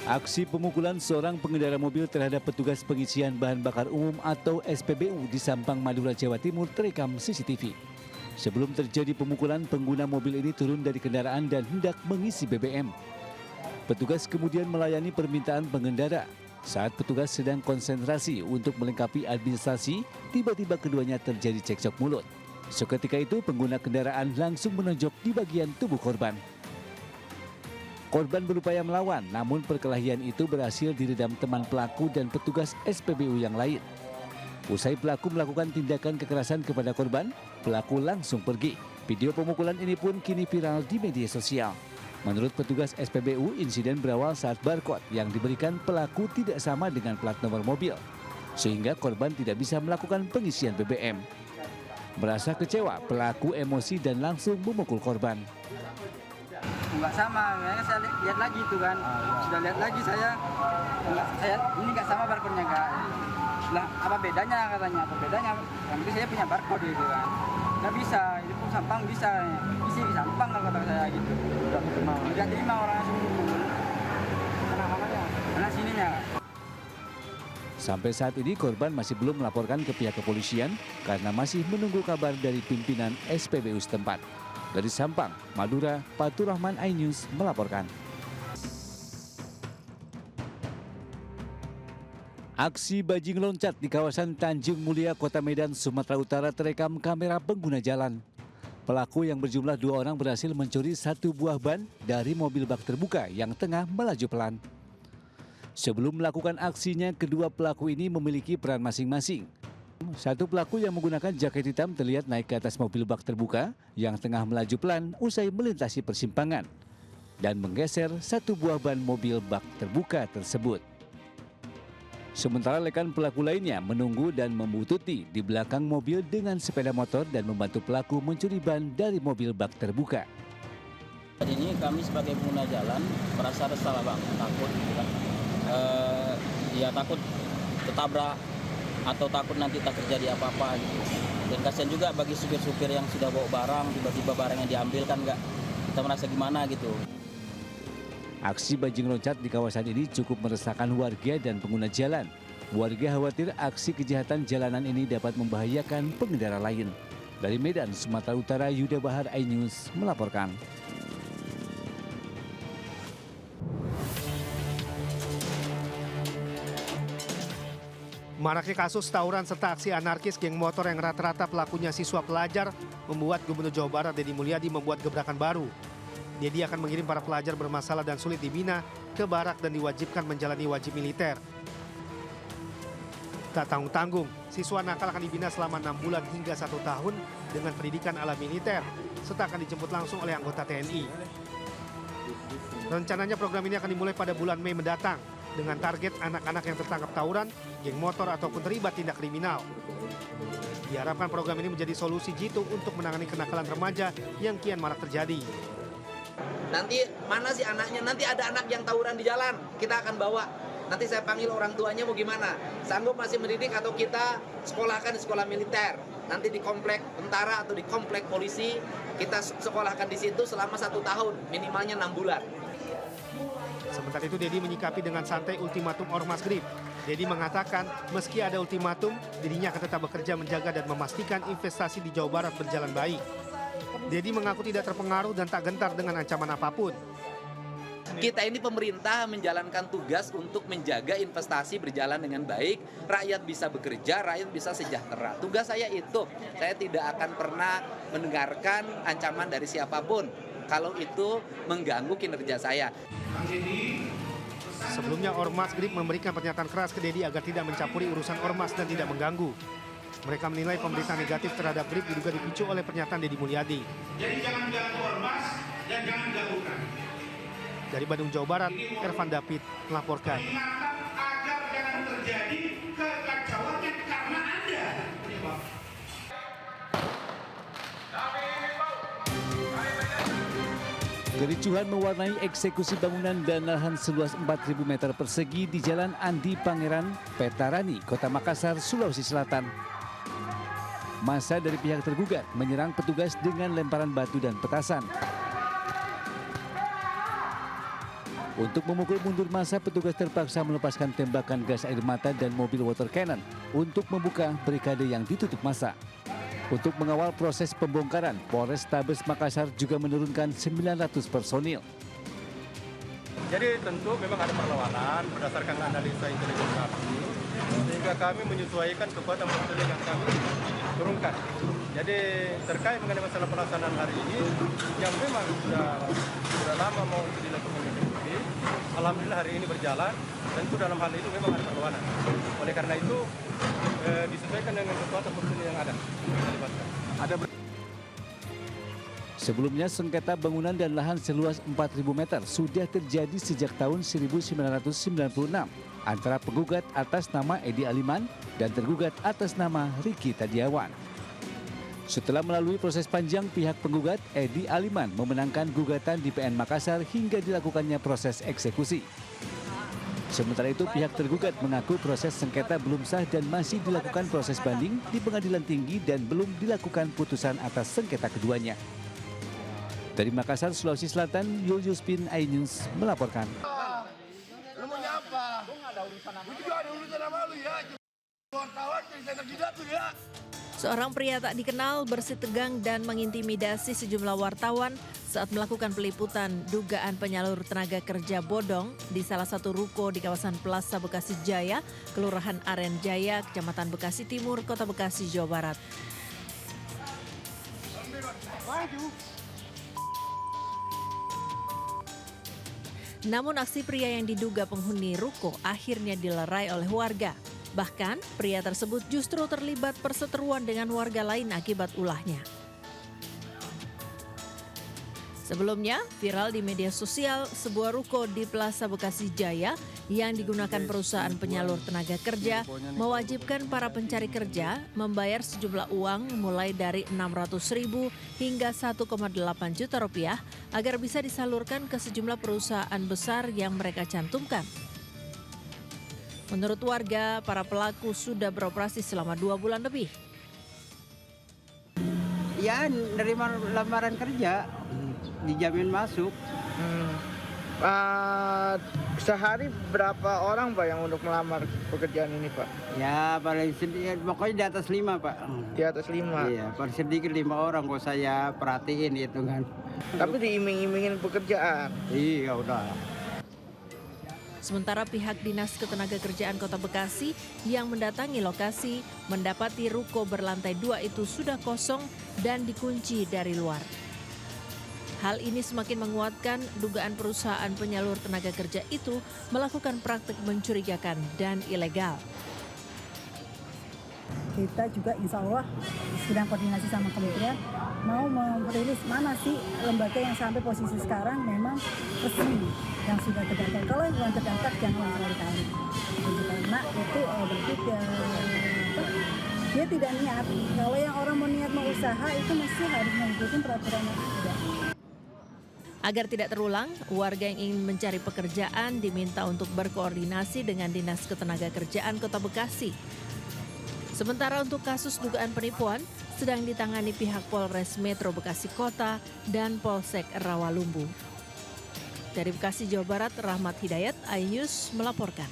Aksi pemukulan seorang pengendara mobil terhadap petugas pengisian bahan bakar umum atau SPBU di Sampang, Madura, Jawa Timur terekam CCTV. Sebelum terjadi pemukulan, pengguna mobil ini turun dari kendaraan dan hendak mengisi BBM. Petugas kemudian melayani permintaan pengendara. Saat petugas sedang konsentrasi untuk melengkapi administrasi, tiba-tiba keduanya terjadi cekcok mulut. Seketika itu, pengguna kendaraan langsung menonjok di bagian tubuh korban. Korban berupaya melawan, namun perkelahian itu berhasil diredam teman pelaku dan petugas SPBU yang lain. Usai pelaku melakukan tindakan kekerasan kepada korban, pelaku langsung pergi. Video pemukulan ini pun kini viral di media sosial. Menurut petugas SPBU, insiden berawal saat barcode yang diberikan pelaku tidak sama dengan plat nomor mobil, sehingga korban tidak bisa melakukan pengisian BBM. Merasa kecewa, pelaku emosi dan langsung memukul korban. Nggak sama, ya saya lihat lagi itu kan, sudah lihat lagi saya ini nggak sama barcode-nya kak. Lah apa bedanya katanya, apa bedanya? Yang penting saya punya barcode gitu kan. Nggak bisa, itu pun Sampang bisa, isi di Sampang kalau kata saya gitu. Nggak terima orang sungguh. Karena sininya. Sampai saat ini korban masih belum melaporkan ke pihak kepolisian karena masih menunggu kabar dari pimpinan SPBU setempat. Dari Sampang, Madura, Fatur Rahman, iNews melaporkan. Aksi bajing loncat di kawasan Tanjung Mulia, Kota Medan, Sumatera Utara terekam kamera pengguna jalan. Pelaku yang berjumlah 2 orang berhasil mencuri 1 buah ban dari mobil bak terbuka yang tengah melaju pelan. Sebelum melakukan aksinya, kedua pelaku ini memiliki peran masing-masing. Satu pelaku yang menggunakan jaket hitam terlihat naik ke atas mobil bak terbuka yang tengah melaju pelan usai melintasi persimpangan dan menggeser 1 buah ban mobil bak terbuka tersebut. Sementara rekan pelaku lainnya menunggu dan membututi di belakang mobil dengan sepeda motor dan membantu pelaku mencuri ban dari mobil bak terbuka. Saat ini kami sebagai pengguna jalan merasa resah bang, takut kan. Takut ketabrak atau takut nanti tak terjadi apa-apa gitu. Dan kasihan juga bagi supir-supir yang sudah bawa barang, tiba-tiba barangnya diambil kan nggak, kita merasa gimana gitu. Aksi bajing loncat di kawasan ini cukup meresahkan warga dan pengguna jalan. Warga khawatir aksi kejahatan jalanan ini dapat membahayakan pengendara lain. Dari Medan, Sumatera Utara, Yuda Bahar, iNews melaporkan. Maraknya kasus tawuran serta aksi anarkis geng motor yang rata-rata pelakunya siswa pelajar membuat Gubernur Jawa Barat Deddy Mulyadi membuat gebrakan baru. Deddy akan mengirim para pelajar bermasalah dan sulit dibina ke barak dan diwajibkan menjalani wajib militer. Tak tanggung-tanggung, siswa nakal akan dibina selama 6 bulan hingga 1 tahun dengan pendidikan ala militer, serta akan dijemput langsung oleh anggota TNI. Rencananya program ini akan dimulai pada bulan Mei mendatang, dengan target anak-anak yang tertangkap tawuran, geng motor ataupun terlibat tindak kriminal. Diharapkan program ini menjadi solusi jitu untuk menangani kenakalan remaja yang kian marak terjadi. Nanti mana sih anaknya? Nanti ada anak yang tawuran di jalan, kita akan bawa. Nanti saya panggil orang tuanya mau gimana? Sanggup masih mendidik atau kita sekolahkan di sekolah militer? Nanti di komplek tentara atau di komplek polisi, kita sekolahkan di situ selama 1 tahun, minimalnya 6 bulan. Sementara itu Deddy menyikapi dengan santai ultimatum Ormas Grip. Deddy mengatakan meski ada ultimatum, dirinya akan tetap bekerja menjaga dan memastikan investasi di Jawa Barat berjalan baik. Deddy mengaku tidak terpengaruh dan tak gentar dengan ancaman apapun. Kita ini pemerintah menjalankan tugas untuk menjaga investasi berjalan dengan baik, rakyat bisa bekerja, rakyat bisa sejahtera. Tugas saya itu, saya tidak akan pernah mendengarkan ancaman dari siapapun kalau itu mengganggu kinerja saya. Sebelumnya Ormas Grip memberikan pernyataan keras ke Deddy agar tidak mencampuri urusan Ormas dan tidak mengganggu. Mereka menilai pemberitaan negatif terhadap Grip diduga dipicu oleh pernyataan Deddy Mulyadi. Jadi jangan ganggu Ormas dan jangan ganggukan. Dari Bandung, Jawa Barat, Ervan David melaporkan. Ingatkan agar jangan terjadi kekacauan yang karena Anda penyebab. Kericuhan mewarnai eksekusi bangunan dan lahan seluas 4.000 meter persegi di Jalan Andi Pangeran, Petarani, Kota Makassar, Sulawesi Selatan. Massa dari pihak tergugat menyerang petugas dengan lemparan batu dan petasan. Untuk memukul mundur massa, petugas terpaksa melepaskan tembakan gas air mata dan mobil water cannon untuk membuka barikade yang ditutup massa. Untuk mengawal proses pembongkaran, Polrestabes Makassar juga menurunkan 900 personil. Jadi tentu memang ada perlawanan berdasarkan analisa intelijen kami, sehingga kami menyesuaikan kekuatan personil yang kami turunkan. Jadi terkait mengenai masalah pelaksanaan hari ini, yang memang sudah lama mau dilakukan eksekusi, alhamdulillah hari ini berjalan. Tentu dalam hal itu memang ada perlawanan. Oleh karena itu disesuaikan dengan kekuatan personil yang ada. Sebelumnya, sengketa bangunan dan lahan seluas 4.000 meter sudah terjadi sejak tahun 1996 antara penggugat atas nama Edi Aliman dan tergugat atas nama Riki Tadiawan. Setelah melalui proses panjang, pihak penggugat Edi Aliman memenangkan gugatan di PN Makassar hingga dilakukannya proses eksekusi. Sementara itu, pihak tergugat mengaku proses sengketa belum sah dan masih dilakukan proses banding di Pengadilan Tinggi dan belum dilakukan putusan atas sengketa keduanya. Dari Makassar, Sulawesi Selatan, Julius Bin iNews melaporkan. Seorang pria tak dikenal bersitegang dan mengintimidasi sejumlah wartawan saat melakukan peliputan dugaan penyalur tenaga kerja bodong di salah satu ruko di kawasan Plaza Bekasi Jaya, Kelurahan Aren Jaya, Kecamatan Bekasi Timur, Kota Bekasi, Jawa Barat. Namun aksi pria yang diduga penghuni ruko akhirnya dilerai oleh warga. Bahkan pria tersebut justru terlibat perseteruan dengan warga lain akibat ulahnya. Sebelumnya, viral di media sosial sebuah ruko di Plaza Bekasi Jaya yang digunakan perusahaan penyalur tenaga kerja mewajibkan para pencari kerja membayar sejumlah uang mulai dari 600.000 hingga 1,8 juta rupiah agar bisa disalurkan ke sejumlah perusahaan besar yang mereka cantumkan. Menurut warga, para pelaku sudah beroperasi selama 2 bulan lebih. Ya, nerima lamaran kerja, dijamin masuk. Sehari berapa orang Pak yang untuk melamar pekerjaan ini Pak? Ya, paling sedikit, pokoknya di atas 5 Pak. Di atas 5? Iya, paling sedikit 5 orang kok saya perhatiin itu kan. Tapi diiming-imingin pekerjaan? Iya, udah. Sementara pihak Dinas Ketenagakerjaan Kota Bekasi yang mendatangi lokasi mendapati ruko berlantai 2 itu sudah kosong dan dikunci dari luar. Hal ini semakin menguatkan dugaan perusahaan penyalur tenaga kerja itu melakukan praktik mencurigakan dan ilegal. Kita juga insya Allah sedang koordinasi sama kementerian mau merilis mana sih lembaga yang sampai posisi sekarang memang resmi yang sudah terdaftar. Kalau yang belum terdaftar jangan sekali-kali. Karena itu berarti dia tidak niat. Kalau yang orang mau niat mau usaha itu mesti harus mengikuti peraturan yang ada. Agar tidak terulang, warga yang ingin mencari pekerjaan diminta untuk berkoordinasi dengan Dinas Ketenagakerjaan Kota Bekasi. Sementara untuk kasus dugaan penipuan sedang ditangani pihak Polres Metro Bekasi Kota dan Polsek Rawalumbu. Dari Bekasi, Jawa Barat, Rahmat Hidayat, iNews melaporkan.